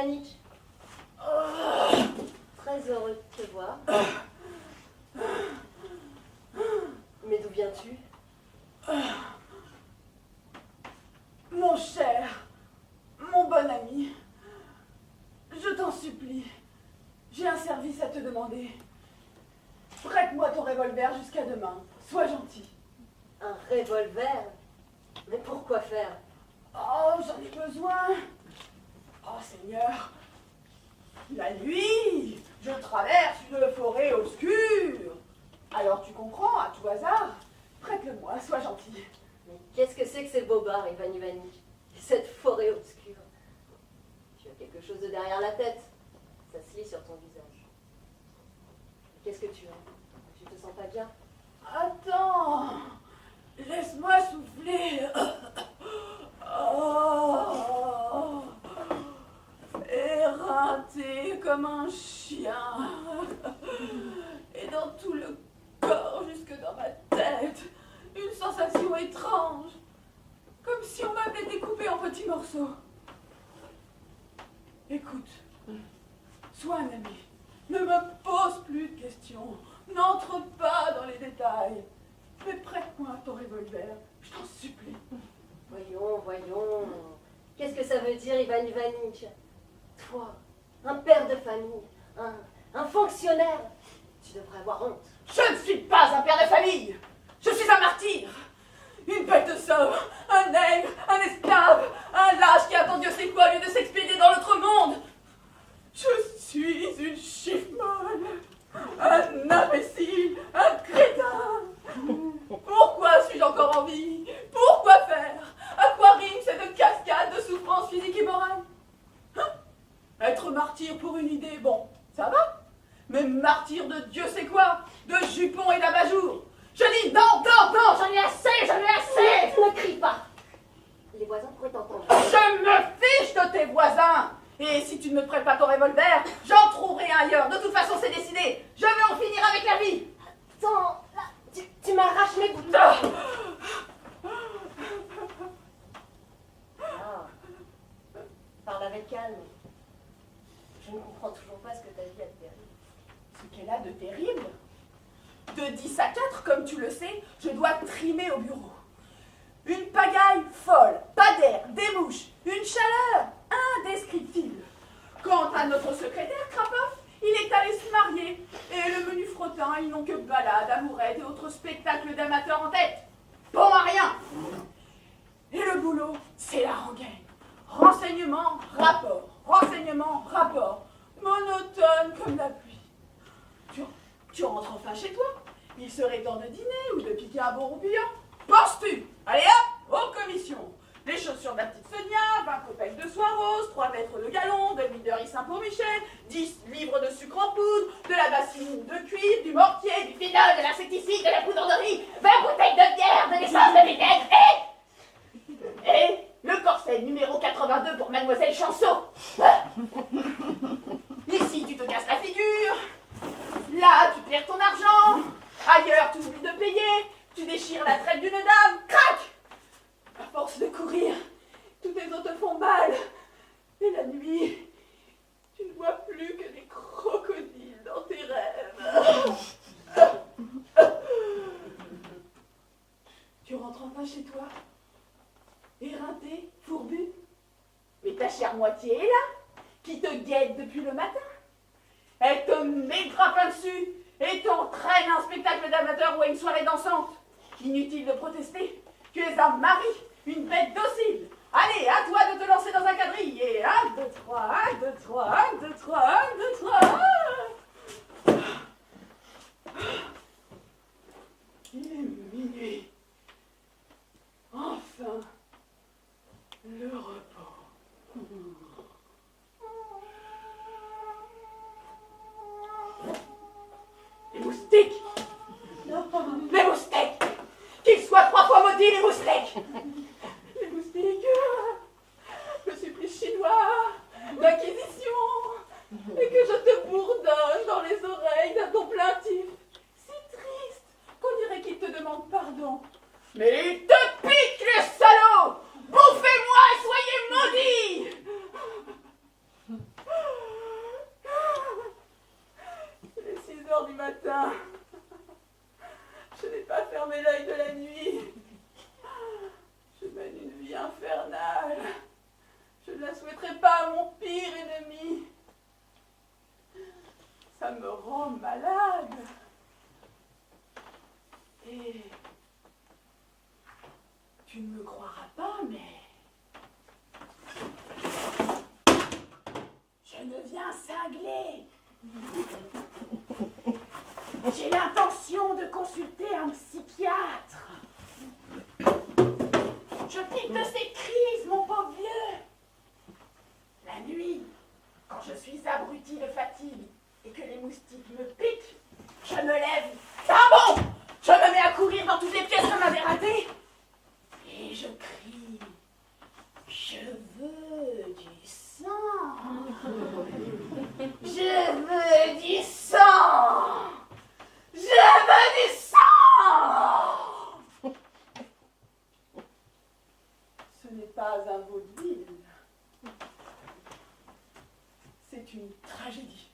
Ivanitch. Très heureux de te voir. Mais d'où viens-tu? Mon cher, mon bon ami, je t'en supplie, j'ai un service à te demander. Prête-moi ton revolver jusqu'à demain, sois gentil. Un revolver? Mais pourquoi faire? Oh, j'en ai besoin. Oh, Seigneur, la nuit, je traverse une forêt obscure. Alors tu comprends, à tout hasard, prête-le-moi, sois gentil. Mais qu'est-ce que c'est que ces bobards, Ivan Ivanitch? Cette forêt obscure. Tu as quelque chose de derrière la tête. Ça se lit sur ton visage. Qu'est-ce que tu as? Tu te sens pas bien? Attends, laisse-moi souffler. Oh, éreinté comme un chien. Et dans tout le corps, jusque dans ma tête, une sensation étrange. Comme si on m'avait découpé en petits morceaux. Écoute, sois un ami. Ne me pose plus de questions. N'entre pas dans les détails. Mais prête-moi ton revolver, je t'en supplie. Voyons, voyons. Qu'est-ce que ça veut dire, Ivan Ivanitch? Toi, un père de famille, un fonctionnaire, tu devrais avoir honte. Je ne suis pas un père de famille. Je suis un martyr. Une bête de somme, un nègre, un esclave, un lâche qui attend Dieu sait quoi au lieu de s'expédier dans l'autre monde. Je suis une chiffre molle, un imbécile, un crétin. Pourquoi suis-je encore en vie? Pourquoi faire? À quoi rime cette cascade de souffrances physiques et morales? Hein? Être martyr pour une idée, bon, ça va. Mais martyr de Dieu sait quoi? De jupons et d'abat-jour. Je dis non, non, non, j'en ai assez, j'en ai assez. Ne crie pas. Les voisins pourraient t'entendre. Je me fiche de tes voisins. Et si tu ne me prêtes pas ton revolver, j'en trouverai un ailleurs. De toute façon, c'est décidé. Je vais en finir avec la vie. Attends, là, tu m'arraches mes boutons. Ah, parle avec calme. Je ne comprends toujours pas ce que ta vie a de terrible. Ce qu'elle a de terrible? De 10 à 4, comme tu le sais, je dois trimer au bureau. Une pagaille folle, pas d'air, des mouches, une chaleur indescriptible. Quant à notre secrétaire, Krapov, il est allé se marier. Et le menu frottin, ils n'ont que balades, amourettes et autres spectacles d'amateurs en tête. Bon à rien. Et le boulot, c'est la rengaine. Renseignement, rapport. Renseignement, rapport. Monotone comme la pluie. Tu rentres enfin chez toi. Il serait temps de dîner ou de piquer un bon roupillon. Penses-tu? Allez hop, aux commissions. Les chaussures de la petite Sonia, 20 copecs de soie rose, 3 mètres de galon, de l'huile de ricin pour Michel, 10 livres de sucre en poudre, de la bassine de cuivre, du mortier, du phénol, de l'insecticide, de la poudre de riz, 20 bouteilles de bière, de l'essence de vinaigre et le corset numéro 82 pour Mademoiselle Chanceau. Ici, tu te casses la figure. Là, tu perds ton argent. Ailleurs, tu oublies de payer. Tu déchires la traite d'une dame. Crac! À force de courir, tous tes os te font mal. Et la nuit, tu ne vois plus que des crocodiles dans tes rêves. Tu rentres enfin chez toi, éreinté, fourbu. Mais ta chère moitié est là, qui te guette depuis le matin. Elle te met grappin dessus et t'entraîne à un spectacle d'amateur ou à une soirée dansante. Inutile de protester. Tu es un mari, une bête docile. Allez, à toi de te lancer dans un quadrille. 1, 2, 3, 1, 2, 3, 1, 2, 3, 1, 2, 3. Il est minuit. Enfin, le repos. Les moustiques! Les moustiques! Qu'ils soient 3 fois maudits, les moustiques! Les moustiques! Le supplice chinois! L'Inquisition! Et que je te bourdonne dans les oreilles d'un ton plaintif! Si triste qu'on dirait qu'il te demande pardon! Mais il te pique, le salaud! Bouffez-moi et soyez maudits! fermer l'œil de la nuit. Je mène une vie infernale. Je ne la souhaiterais pas à mon pire ennemi. Ça me rend malade. Et tu ne me croiras pas, mais je deviens cinglée. J'ai l'intention de consulter un psychiatre. Je pique de ces crises, mon pauvre vieux. La nuit, quand je suis abrutie de fatigue et que les moustiques me piquent, je me lève d'un bond. Je me mets à courir dans toutes les pièces comme un dératé. Et je crie, je veux du sang. Je veux du sang. Je veux du sang. Ce n'est pas un vaudeville. C'est une tragédie.